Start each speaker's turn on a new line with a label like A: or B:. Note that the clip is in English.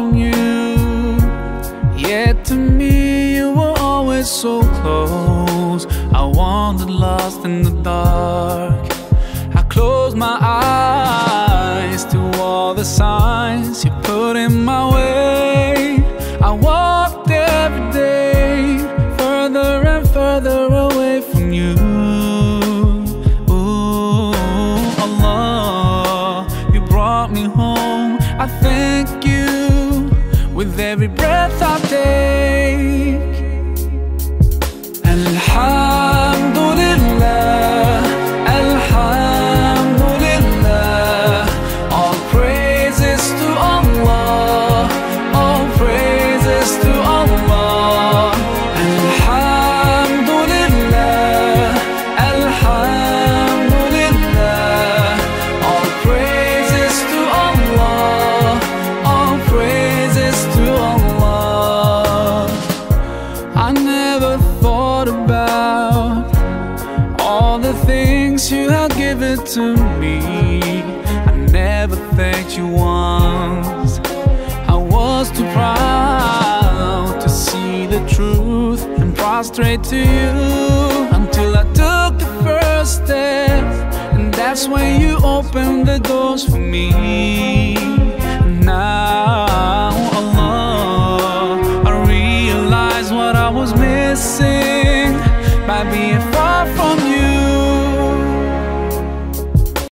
A: from you, yet to me you were always so close. I wandered lost in the dark. I closed my eyes to all the signs you put in my way. I walked every day further and further away from you. Ooh, Allah, you brought me home. I thank you with every breath I take. Alhamdulillah, Alhamdulillah, all praises to Allah, all praises to Allah. Alhamdulillah, Alhamdulillah, all praises to Allah, all praises to Allah. I never thought about all the things you have given to me. I never thanked you once. I was too proud to see the truth and prostrate to you, until I took the first step, and that's when you opened the doors for me. Now, Allah, I realize what I was missing.